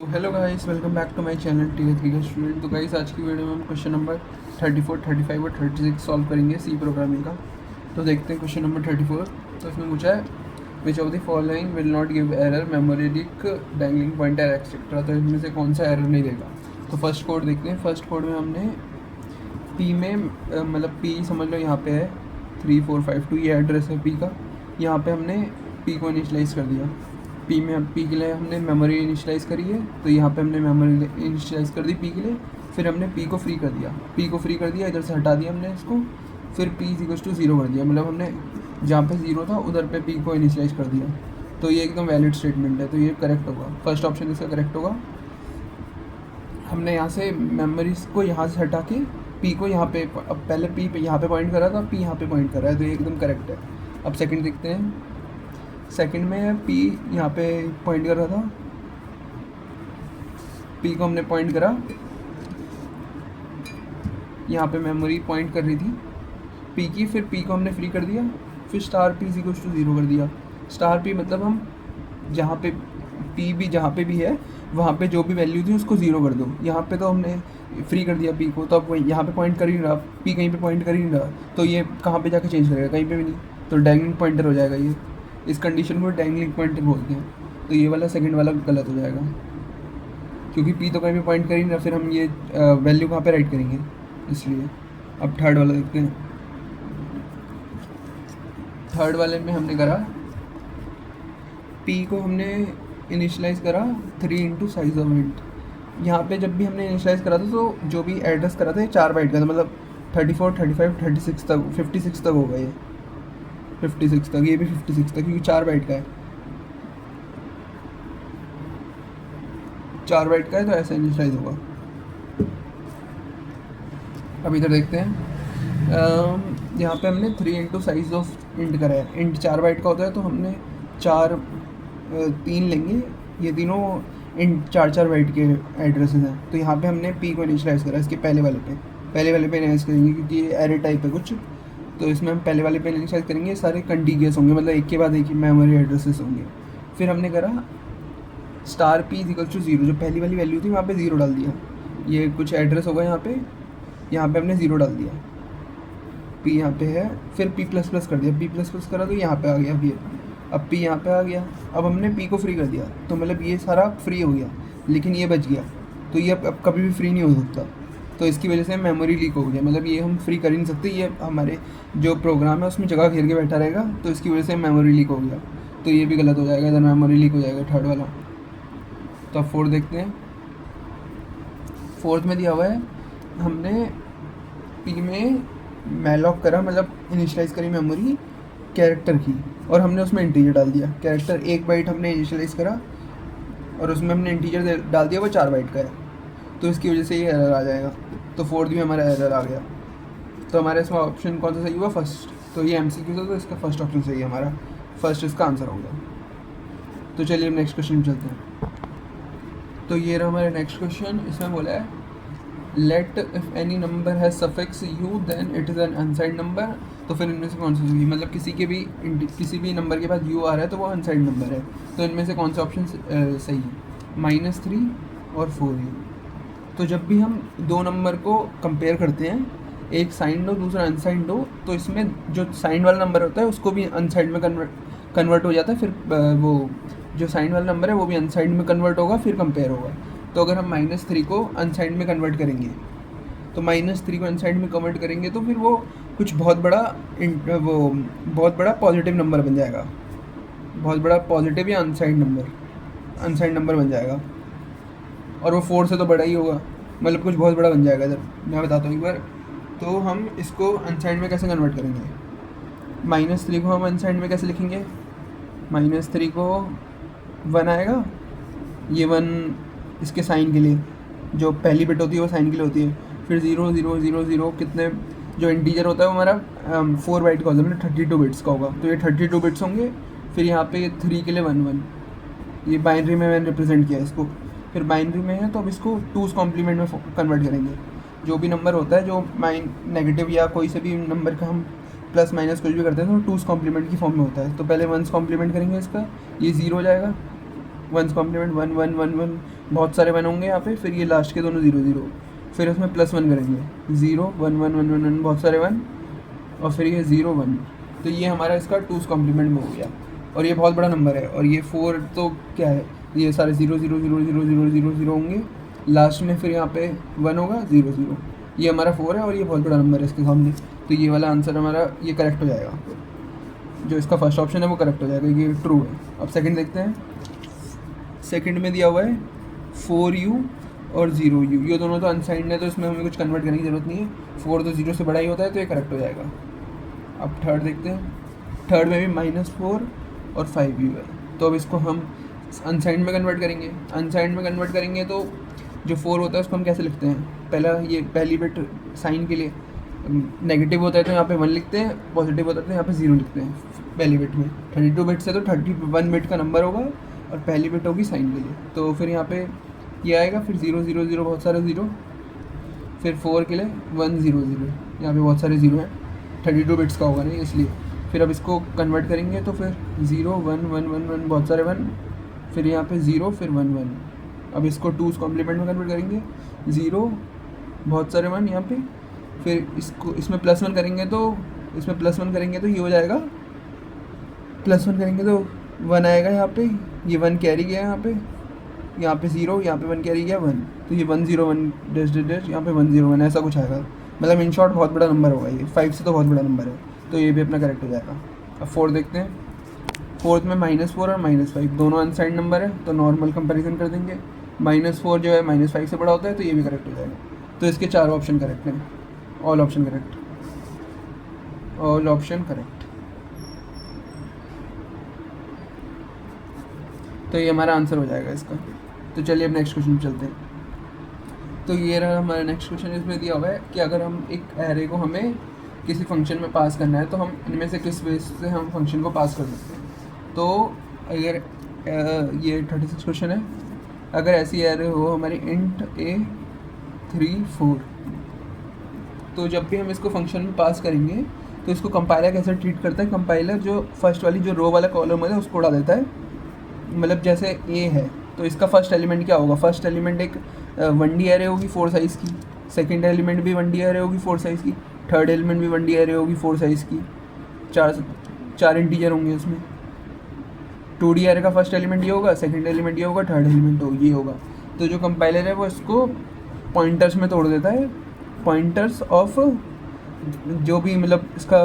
Hello guys, welcome back to my channel T three का student. तो guys, आज की वीडियो में हम क्वेश्चन नंबर 34, 35 और 36 सॉल्व करेंगे सी प्रोग्रामिंग का। तो देखते हैं क्वेश्चन नंबर 34। तो इसमें पूछा है which of the following will not give error memory leak dangling pointer etcetera. तो इनमें से कौन सा एरर नहीं देगा। तो फर्स्ट कोड देखते हैं। फर्स्ट कोड में हमने पी में मतलब पी समझ लो यहाँ पे है 3452, ये एड्रेस है पी का। यहाँ पे हमने पी को इनिशलाइज़ कर दिया। पी में पी के लिए हमने मेमोरी इनिशलाइज़ करी है, तो यहाँ पे हमने मेमोरी इनिशलाइज़ कर दी पी के लिए। फिर हमने पी को फ्री कर दिया, पी को फ्री कर दिया, इधर से हटा दिया हमने इसको। फिर पी इक्वल्स टू 0 कर दिया, मतलब हमने जहाँ पे 0 था उधर पे पी को इनिशलाइज़ कर दिया। तो ये एकदम वैलिड स्टेटमेंट है, तो ये करेक्ट होगा। फर्स्ट ऑप्शन इसका करेक्ट होगा। हमने यहाँ से मेमोरीज को यहाँ से हटा के पी को यहाँ पे, अब पहले पी पे यहाँ पे पॉइंट कर रहा था, पी यहाँ पे पॉइंट कर रहा है, तो ये एकदम करेक्ट है। अब सेकंड देखते हैं। सेकंड में पी यहाँ पे पॉइंट कर रहा था, पी को हमने पॉइंट करा, यहाँ पे मेमोरी पॉइंट कर रही थी पी की, फिर पी को हमने फ्री कर दिया, फिर स्टार पी इक्वल टू 0 कर दिया। स्टार पी मतलब हम जहाँ पे पी भी जहाँ पे भी है वहाँ पे जो भी वैल्यू थी उसको 0 कर दो। यहाँ पे तो हमने फ्री कर दिया पी को, तो अब वही यहाँ पे पॉइंट कर ही नहीं रहा, पी कहीं पे पॉइंट कर ही नहीं रहा, तो ये कहाँ पे जाके चेंज करेगा, कहीं पे भी नहीं, तो डैंगलिंग पॉइंटर हो जाएगा ये। इस कंडीशन को डैंगलिंग पॉइंटर बोलते हैं। तो ये वाला सेकंड वाला गलत हो जाएगा, क्योंकि पी तो कहीं पे पॉइंट कर ही नहीं रहा, फिर हम ये वैल्यू कहाँ पे राइट करेंगे, इसलिए। अब थर्ड वाला देखते हैं। थर्ड वाले में हमने करा पी को हमने इनिशलाइज़ करा 3 इंटू साइज ऑफ इंट। यहाँ पे जब भी हमने इनिशलाइज़ करा था तो जो भी एड्रेस करा था ये 4 बाइट का था, मतलब 34, 35, 36 तक, 56 तक होगा ये, 56 तक, ये भी 56 तक, क्योंकि 4 बाइट का है, 4 बाइट का है, तो ऐसे इनिशलाइज होगा। अब इधर देखते हैं। यहाँ पे हमने 3 इंटू साइज ऑफ इंट करा है। इंट 4 बाइट का होता है, तो हमने 3 लेंगे, ये तीनों इंट 4 बाइट के एड्रेसेस हैं। तो यहाँ पे हमने पी को इनिशलाइज़ करा, इसके पहले वाले पे इनिशलाइज़ करेंगे, क्योंकि ये एरे टाइप है कुछ, तो इसमें हम पहले वाले पे इनिशलाइज़ करेंगे। सारे कंटीगियस होंगे, मतलब एक के बाद एक ही मेमोरी एड्रेसेस होंगे। फिर हमने करा स्टार पी इक्वल टू 0, जो पहली वाली वैल्यू थी वहाँ पे 0 डाल दिया। ये कुछ एड्रेस होगा यहाँ पे हमने 0 डाल दिया, पी यहाँ पे है। फिर पी प्लस प्लस कर दिया, पी प्लस प्लस करा तो यहाँ पे आ गया, अब पी यहाँ पे आ गया। अब हमने पी को फ्री कर दिया, तो मतलब ये सारा फ्री हो गया, लेकिन ये बच गया, तो ये अब कभी भी फ्री नहीं हो सकता। तो इसकी वजह से मेमोरी लीक हो गया, मतलब ये हम फ्री कर ही नहीं सकते, ये हमारे जो प्रोग्राम है उसमें जगह घेर के बैठा रहेगा, तो इसकी वजह से मेमोरी लीक हो गया। तो ये भी गलत हो जाएगा, इधर मेमोरी लीक हो जाएगा थर्ड वाला। तो अब फोर्थ देखते हैं। फोर्थ में दिया हुआ है हमने पी में मैलॉक करा, मतलब इनिशलाइज़ करी मेमोरी कैरेक्टर की, और हमने उसमें इंटीजर डाल दिया। कैरेक्टर 1 बाइट हमने इनिशलाइज़ करा और उसमें हमने इंटीजर डाल दिया, वो 4 बाइट का है, तो इसकी वजह से ये एरर आ जाएगा। तो फोर्थ भी हमारा एरर आ गया। तो हमारा इसमें ऑप्शन कौन सा सही हुआ, फर्स्ट। तो ये MCQ था, तो इसका फर्स्ट ऑप्शन सही है हमारा, फर्स्ट इसका आंसर हो गया। तो चलिए अब नेक्स्ट क्वेश्चन चलते हैं। तो ये रहा हमारा नेक्स्ट क्वेश्चन। इसमें बोला है let if any number has suffix U then it is an unside number. तो फिर इनमें से कौन सी होगी, मतलब किसी भी नंबर के पास यू आ रहा है तो वो अनसाइड नंबर है। तो इनमें से कौन सा ऑप्शन सही है, -3 और 4u। तो जब भी हम दो नंबर को कंपेयर करते हैं, एक साइंड हो दूसरा अनसाइंड हो, तो इसमें जो साइंड वाला नंबर होता है उसको भी अनसाइड में कन्वर्ट हो जाता है, फिर वो जो साइंड वाला नंबर है वो भी अनसाइड में कन्वर्ट होगा, फिर कंपेयर होगा। तो अगर हम -3 को अनसाइड में कन्वर्ट करेंगे, तो -3 को अनसाइड में कन्वर्ट करेंगे, तो फिर वो कुछ बहुत बड़ा पॉजिटिव नंबर बन जाएगा, बहुत बड़ा पॉजिटिव या अनसाइड नंबर बन जाएगा, और वो 4 से तो बड़ा ही होगा, मतलब कुछ बहुत बड़ा बन जाएगा। इधर मैं बताता हूँ एक बार। तो हम इसको अनसाइड में कैसे कन्वर्ट करेंगे, -3 को हम अनसाइड में कैसे लिखेंगे, -3 को 1 आएगा, ये 1 इसके साइन के लिए, जो पहली बिट होती है वो साइन के लिए होती है। फिर 0 0 0 0 कितने, जो इंटीजर होता है वो हमारा 4 बाइट का होता है, मतलब 32 बिट्स का होगा, तो ये 32 बिट्स होंगे। फिर यहाँ पे 3 के लिए 1 1, ये बाइनरी में मैंने रिप्रेजेंट किया इसको। फिर बाइनरी में है तो अब इसको 2's कॉम्प्लीमेंट में कन्वर्ट करेंगे। जो भी नंबर होता है, जो नेगेटिव या कोई से भी नंबर का हम प्लस माइनस कुछ भी करते हैं, तो 2's कॉम्प्लीमेंट की फॉर्म में होता है। तो पहले 1's कॉम्प्लीमेंट करेंगे इसका, ये 0 हो जाएगा, 1s कॉम्प्लीमेंट 1 1 1 1, बहुत सारे 1 होंगे यहाँ पे, फिर ये लास्ट के दोनों 0 0, फिर उसमें +1 करेंगे 0 1 1 1 1 1, बहुत सारे 1, और फिर ये 0 1। तो ये हमारा इसका 2s कॉम्प्लीमेंट में हो गया, और ये बहुत बड़ा नंबर है। और ये 4 तो क्या है, ये सारे 0 0 0 0 0 0 0 होंगे, लास्ट में फिर यहाँ पे 1 होगा 0 0, ये हमारा 4 है और ये बहुत बड़ा नंबर है इसके सामने। तो ये वाला आंसर हमारा ये करेक्ट हो जाएगा, जो इसका फर्स्ट ऑप्शन है वो करेक्ट हो जाएगा, ये ट्रू है। अब सेकंड देखते हैं। सेकंड में दिया हुआ है 4u और 0u, ये दोनों तो अनसाइंड है तो इसमें हमें कुछ कन्वर्ट करने की ज़रूरत नहीं है, 4 तो 0 से बड़ा ही होता है तो ये करेक्ट हो जाएगा। अब थर्ड देखते हैं। थर्ड में भी -4 और 5u है, तो अब इसको हम अनसाइंड में कन्वर्ट करेंगे। अनसाइंड में कन्वर्ट करेंगे तो जो 4 होता है उसको हम कैसे लिखते हैं, पहली बिट साइन के लिए नेगेटिव होता है तो यहाँ पे 1 लिखते हैं, पॉजिटिव होता है तो यहाँ पे 0 लिखते हैं पहली बिट में। 32 बिट्स है तो 31 बिट का नंबर होगा और पहली बिट होगी साइन के लिए, तो फिर यहाँ पे ये आएगा, फिर 0 0 0 बहुत सारे 0, फिर 4 के लिए 1 0 0, यहाँ पे बहुत सारे 0 हैं, 32 बिट्स का होगा नहीं इसलिए। फिर अब इसको कन्वर्ट करेंगे तो फिर 0 1 1 1 1, बहुत सारे 1, फिर यहाँ पे 0, फिर 1 1। अब इसको 2s कॉम्प्लीमेंट में कन्वर्ट करेंगे, 0 बहुत सारे 1 यहाँ पे, फिर इसको इसमें +1 करेंगे तो इसमें +1 करेंगे तो ये हो जाएगा, +1 करेंगे तो 1 आएगा यहाँ पे, ये 1 कैरी गया यहाँ पे 0, यहाँ पे 1 कैरी गया 1, तो ये 1 0 1 डैश डैश डैश, यहाँ पे 1 0 1, ऐसा कुछ आएगा। मतलब इन शॉर्ट बहुत बड़ा नंबर होगा ये, 5 से तो बहुत बड़ा नंबर है, तो ये भी अपना करेक्ट हो जाएगा। अब 4 देखते हैं। फोर्थ में -4 और -5 दोनों अनसाइंड नंबर है तो नॉर्मल कंपैरिजन कर देंगे, -4 जो है -5 से बड़ा होता है तो ये भी करेक्ट हो जाएगा। तो इसके 4 ऑप्शन करेक्ट हैं, all option correct, all option correct. तो ये हमारा आंसर हो जाएगा इसका। तो चलिए अब नेक्स्ट क्वेश्चन चलते हैं। तो ये रहा हमारा नेक्स्ट क्वेश्चन। इसमें दिया हुआ है कि अगर हम एक एरे को हमें किसी फंक्शन में पास करना है तो हम इनमें से किस बेस से हम फंक्शन को पास कर सकते हैं। तो अगर ये 36 क्वेश्चन है, अगर ऐसी एरे हो हमारी int a 3 4, तो जब भी हम इसको फंक्शन में पास करेंगे तो इसको कंपाइलर कैसे ट्रीट करता है। कंपाइलर जो फर्स्ट वाली जो रो वाला कॉलम है उसको उड़ा देता है। मतलब जैसे a है तो इसका फर्स्ट एलिमेंट क्या होगा, फर्स्ट एलिमेंट एक 1D एरे होगी 4 साइज़ की, सेकंड एलिमेंट भी 1D एरे होगी 4 साइज़ की, थर्ड एलिमेंट भी 1D एरे होगी 4 साइज़ की, चार इंटीजर होंगे उसमें। 2D एरे का फर्स्ट एलिमेंट ये होगा, सेकंड एलिमेंट ये होगा, थर्ड एलिमेंट ये होगा। तो जो कंपाइलर है वो इसको पॉइंटर्स में तोड़ देता है, पॉइंटर्स ऑफ जो भी मतलब इसका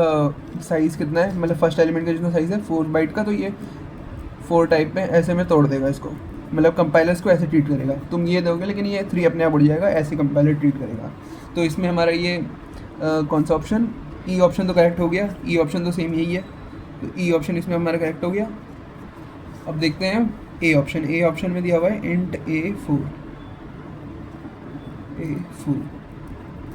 साइज़ कितना है, मतलब फर्स्ट एलिमेंट का जितना साइज़ है 4 बाइट का, तो ये 4 टाइप में ऐसे में तोड़ देगा इसको। मतलब कंपाइलर्स को ऐसे ट्रीट करेगा, तुम ये दोगे लेकिन ये 3 अपने आप उड़ जाएगा, ऐसे कंपाइलर ट्रीट करेगा। तो इसमें हमारा ये कौन सा ऑप्शन, ई ऑप्शन तो करेक्ट हो गया, ई ऑप्शन तो सेम यही है, तो ई ऑप्शन इसमें हमारा करेक्ट हो गया। अब देखते हैं ए ऑप्शन। ए ऑप्शन में दिया हुआ है int a4,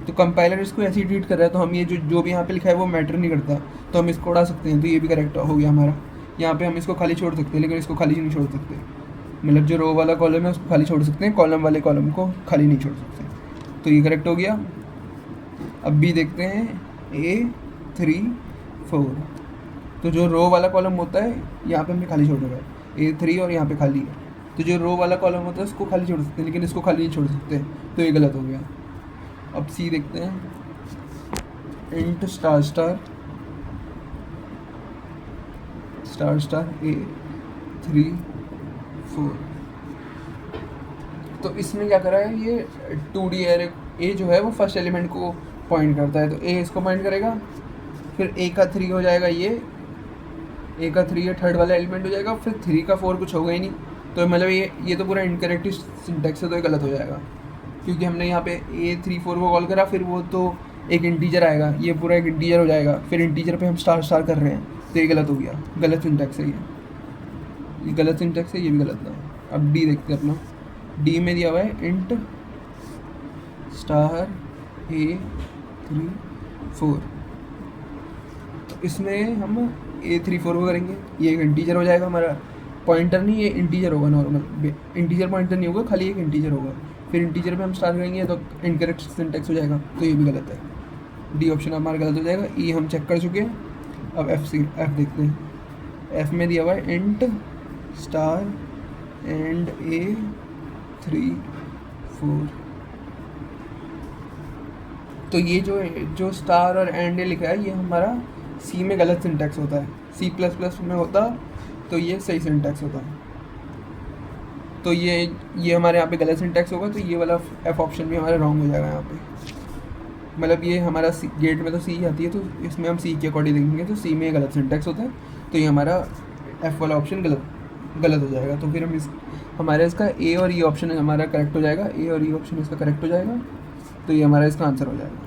तो कंपाइलर इसको ऐसे ही ट्रीट कर रहा है, तो हम ये जो भी यहाँ पे लिखा है वो मैटर नहीं करता, तो हम इसको उड़ा सकते हैं। तो ये भी करेक्ट हो गया हमारा। यहाँ पे हम इसको खाली छोड़ सकते हैं लेकिन इसको खाली नहीं छोड़ सकते, मतलब जो रो वाला कॉलम है उसको खाली छोड़ सकते हैं, कॉलम वाले कॉलम को खाली नहीं छोड़ सकते। तो ये करेक्ट हो गया। अब भी देखते हैं A3 4, तो जो रो वाला कॉलम होता है यहाँ पे हमने खाली छोड़ रखा है A3 और यहाँ पे खाली है, तो जो रो वाला कॉलम होता है उसको खाली छोड़ सकते हैं लेकिन इसको खाली नहीं छोड़ सकते, तो ये गलत हो गया। अब सी देखते हैं int स्टार स्टार A3 4, तो इसमें क्या करा है, ये 2D एरे ए जो है वो फर्स्ट एलिमेंट को पॉइंट करता है, तो ए इसको पॉइंट करेगा, फिर ए का 3 हो जाएगा, ये ए का 3 ये थर्ड वाला एलिमेंट हो जाएगा, फिर 3 का 4 कुछ होगा ही नहीं, तो मतलब ये तो पूरा इनकरेक्ट सिंटैक्स है, तो ये गलत हो जाएगा क्योंकि हमने यहाँ पे A3 4 को कॉल करा, फिर वो तो एक इंटीजर आएगा, ये पूरा एक इंटीजर हो जाएगा, फिर इंटीजर पे हम स्टार स्टार कर रहे हैं, तो ये गलत हो गया, गलत सिंटैक्स है ये गलत सिंटैक्स है, ये भी गलत है। अब डी देखते हैं अपना। डी में दिया हुआ है int स्टार A3 4, तो इसमें हम A3 4 को करेंगे, ये एक इंटीजर हो जाएगा हमारा, पॉइंटर नहीं, ये इंटीजर होगा, नॉर्मल इंटीजर पॉइंटर नहीं होगा, खाली एक इंटीजर होगा, फिर इंटीजर पे हम स्टार करेंगे तो इनकरेक्ट सिंटैक्स हो जाएगा, तो ये भी गलत है, डी ऑप्शन हमारा गलत हो जाएगा। ई हम चेक कर चुके हैं। अब एफ देखते हैं। एफ में दिया हुआ है int स्टार एंड ए 3 4। तो ये जो स्टार और एंड ए लिखा है ये हमारा सी में गलत सिंटैक्स होता है, सी प्लस प्लस में होता तो ये सही सिंटैक्स होता। तो ये हमारे यहाँ पे गलत सिंटैक्स होगा, तो ये वाला एफ ऑप्शन भी हमारा रॉन्ग हो जाएगा यहाँ पे। मतलब ये हमारा गेट में तो सी आती है, तो इसमें हम सी के अकॉर्डिंग देखेंगे तो सी में गलत सिंटैक्स होता है, तो ये हमारा एफ वाला ऑप्शन गलत हो जाएगा। तो फिर हम हमारे इसका ए और ई ऑप्शन हमारा करेक्ट हो जाएगा, ए और ई ऑप्शन इसका करेक्ट हो जाएगा, तो ये हमारा इसका आंसर हो जाएगा।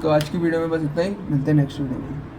तो आज की वीडियो में बस इतना ही, मिलते हैं नेक्स्ट वीडियो में।